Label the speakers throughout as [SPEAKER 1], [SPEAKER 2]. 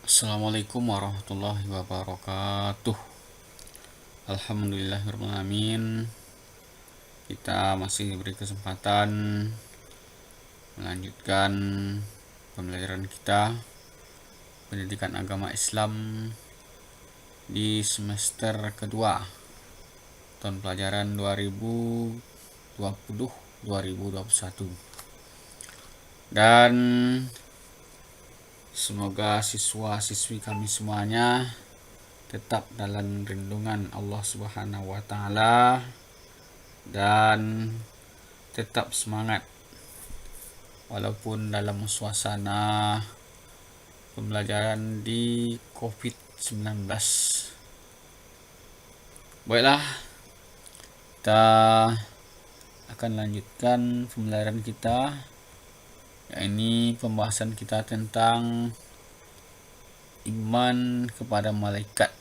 [SPEAKER 1] Assalamualaikum warahmatullahi wabarakatuh. Alhamdulillahirrahmanirrahim. Kita masih diberi kesempatan melanjutkan pembelajaran kita pendidikan agama Islam di semester kedua tahun pelajaran 2020-2021. Dan semoga siswa-siswi kami semuanya tetap dalam lindungan Allah Subhanahu wa taala dan tetap semangat walaupun dalam suasana pembelajaran di COVID-19. Baiklah, kita akan lanjutkan pembelajaran kita. Ini pembahasan kita tentang iman kepada malaikat.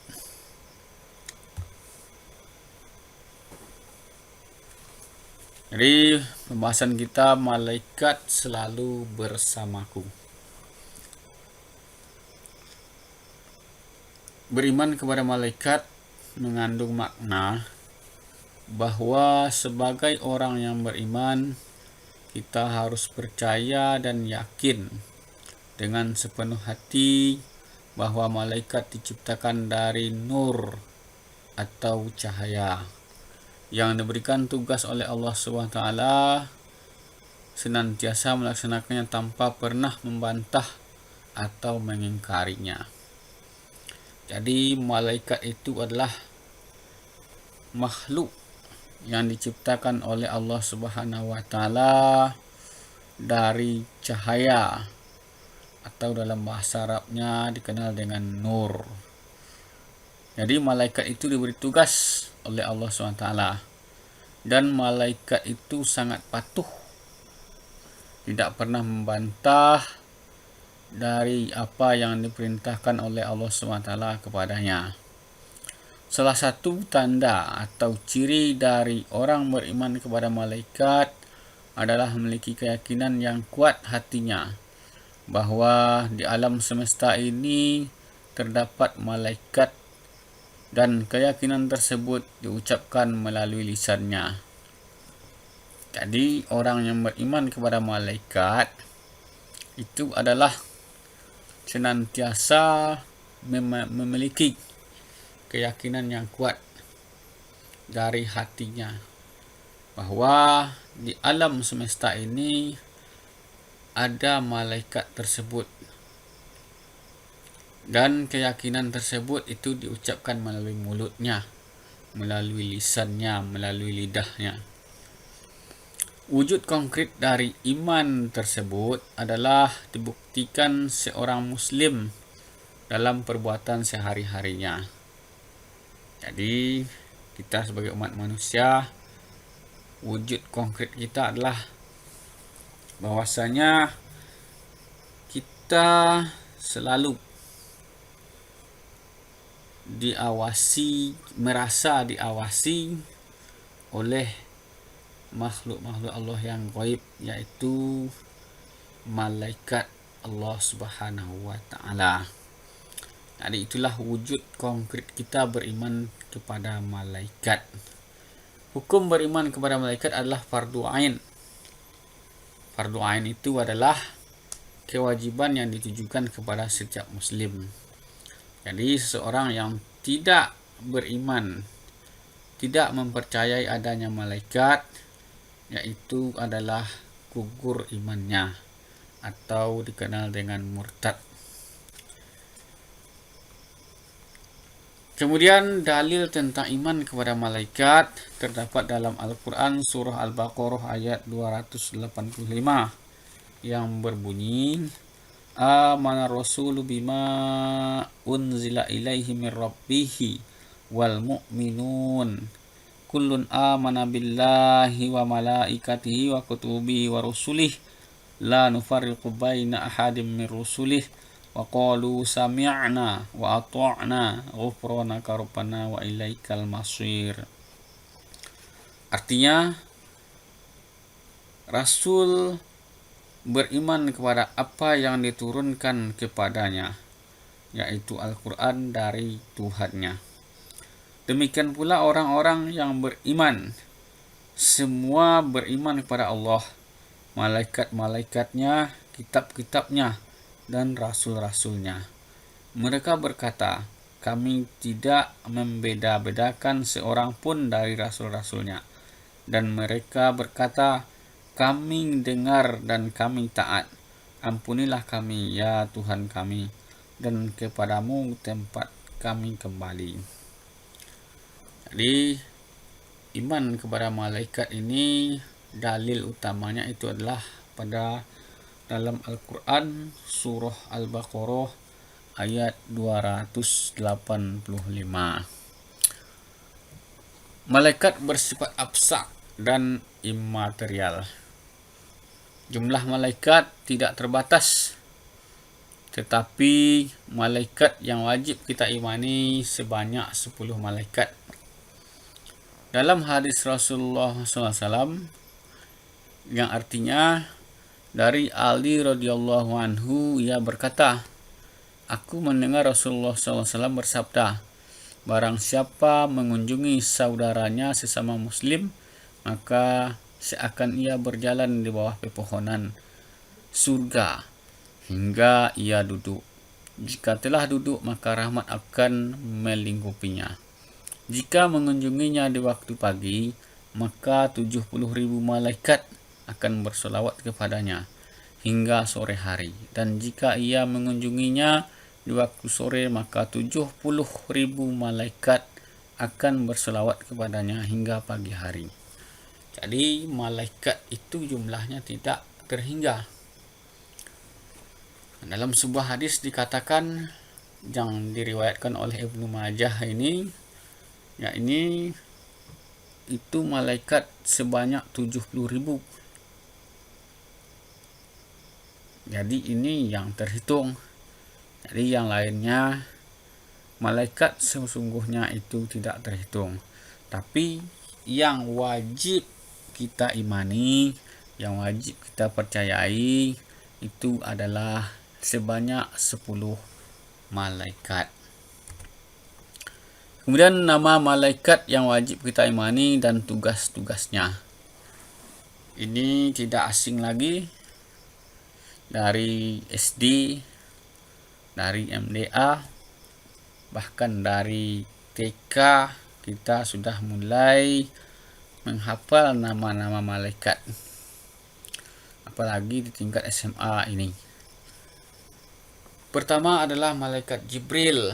[SPEAKER 1] Jadi pembahasan kita, malaikat selalu bersamaku. Beriman kepada malaikat mengandung makna bahwa sebagai orang yang beriman, kita harus percaya dan yakin dengan sepenuh hati bahwa malaikat diciptakan dari nur atau cahaya yang diberikan tugas oleh Allah SWT, senantiasa melaksanakannya tanpa pernah membantah atau mengingkarinya. Jadi malaikat itu adalah makhluk yang diciptakan oleh Allah Subhanahu wa taala dari cahaya, atau dalam bahasa Arabnya dikenal dengan nur. Jadi malaikat itu diberi tugas oleh Allah SWT, dan malaikat itu sangat patuh, tidak pernah membantah dari apa yang diperintahkan oleh Allah SWT kepadanya. Salah satu tanda atau ciri dari orang beriman kepada malaikat adalah memiliki keyakinan yang kuat hatinya bahwa di alam semesta ini terdapat malaikat, dan keyakinan tersebut diucapkan melalui lisannya. Jadi orang yang beriman kepada malaikat itu adalah senantiasa memiliki keyakinan yang kuat dari hatinya bahwa di alam semesta ini ada malaikat tersebut, dan keyakinan tersebut itu diucapkan melalui mulutnya, melalui lisannya, melalui lidahnya. Wujud konkret dari iman tersebut adalah dibuktikan seorang muslim dalam perbuatan sehari-harinya. Jadi kita sebagai umat manusia, wujud konkret kita adalah bahwasanya kita selalu merasa diawasi oleh makhluk-makhluk Allah yang gaib, yaitu malaikat Allah Subhanahu wa taala. Jadi itulah wujud konkret kita beriman kepada malaikat. Hukum beriman kepada malaikat adalah fardu ain. Fardu ain itu adalah kewajiban yang ditujukan kepada setiap muslim. Jadi seseorang yang tidak beriman, tidak mempercayai adanya malaikat, yaitu adalah gugur imannya atau dikenal dengan murtad. Kemudian dalil tentang iman kepada malaikat terdapat dalam Al-Quran surah Al-Baqarah ayat 285 yang berbunyi, Amana rasulu bima unzila ilaihi min rabbihi wal mu'minun kullun amana billahi wa malaikatihi wa kutubihi wa rusulih la nufarriqu baina ahadim min rusulih wa qalu sami'na wa ata'na ghufranaka rabbana wa ilaikal masir. Artinya, Rasul beriman kepada apa yang diturunkan kepadanya yaitu Al-Quran dari Tuhannya. Demikian pula orang-orang yang beriman. Semua beriman kepada Allah, malaikat-malaikatnya, kitab-kitabnya, dan rasul-rasulnya. Mereka berkata, kami tidak membeda-bedakan seorang pun dari rasul-rasulnya. Dan mereka berkata, kami dengar dan kami taat. Ampunilah kami, ya Tuhan kami, dan kepadamu tempat kami kembali. Jadi, iman kepada malaikat ini dalil utamanya itu adalah pada dalam Al-Quran surah Al-Baqarah ayat 285. Malaikat bersifat abstrak dan imaterial. Jumlah malaikat tidak terbatas, tetapi malaikat yang wajib kita imani sebanyak 10 malaikat. Dalam hadis Rasulullah SAW yang artinya dari Ali radhiyallahu anhu, ia berkata, aku mendengar Rasulullah SAW bersabda, barang siapa mengunjungi saudaranya sesama muslim, maka seakan ia berjalan di bawah pepohonan surga hingga ia duduk. Jika telah duduk, maka rahmat akan melingkupinya. Jika mengunjunginya di waktu pagi, maka 70.000 malaikat akan bersolawat kepadanya hingga sore hari. Dan jika ia mengunjunginya di waktu sore, maka 70.000 malaikat akan bersolawat kepadanya hingga pagi hari. Jadi malaikat itu jumlahnya tidak terhingga. Dalam sebuah hadis dikatakan yang diriwayatkan oleh Ibnu Majah ini, ya ini itu malaikat sebanyak 70.000. Jadi ini yang terhitung. Jadi yang lainnya malaikat sesungguhnya itu tidak terhitung. Tapi yang wajib kita imani, yang wajib kita percayai itu adalah sebanyak 10 malaikat. Kemudian nama malaikat yang wajib kita imani dan tugas-tugasnya. Ini tidak asing lagi, dari SD, dari MDA, bahkan dari TK kita sudah mulai menghafal nama-nama malaikat. Apalagi di tingkat SMA ini. Pertama adalah malaikat Jibril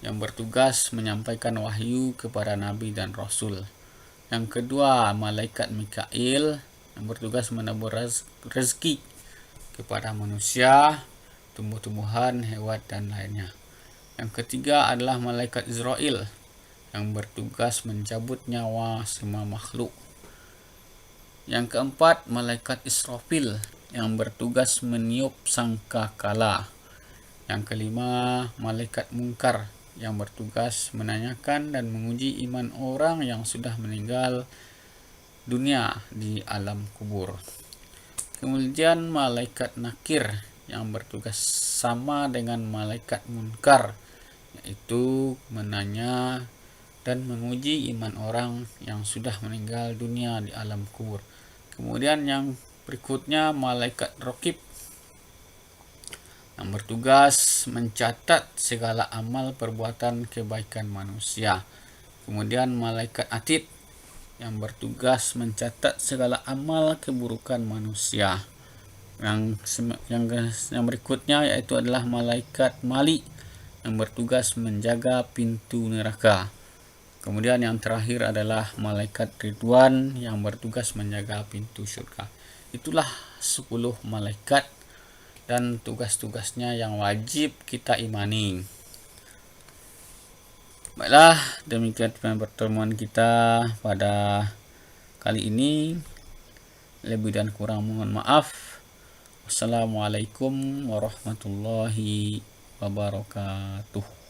[SPEAKER 1] yang bertugas menyampaikan wahyu kepada nabi dan rasul. Yang kedua, malaikat Mikail yang bertugas menabur rezeki kepada manusia, tumbuh-tumbuhan, hewan dan lainnya. Yang ketiga adalah malaikat Israel yang bertugas mencabut nyawa semua makhluk. Yang keempat, malaikat Israfil yang bertugas meniup sangkakala. Yang kelima, malaikat Munkar yang bertugas menanyakan dan menguji iman orang yang sudah meninggal dunia di alam kubur. Kemudian malaikat Nakir yang bertugas sama dengan malaikat Munkar, yaitu menanya dan menguji iman orang yang sudah meninggal dunia di alam kubur. Kemudian yang berikutnya malaikat Raqib yang bertugas mencatat segala amal perbuatan kebaikan manusia. Kemudian malaikat Atid yang bertugas mencatat segala amal keburukan manusia. Yang berikutnya yaitu adalah malaikat Malik yang bertugas menjaga pintu neraka. Kemudian yang terakhir adalah malaikat Ridwan yang bertugas menjaga pintu surga. Itulah 10 malaikat dan tugas-tugasnya yang wajib kita imani. Baiklah, demikian pertemuan kita pada kali ini. Lebih dan kurang mohon maaf. Wassalamualaikum warahmatullahi wabarakatuh.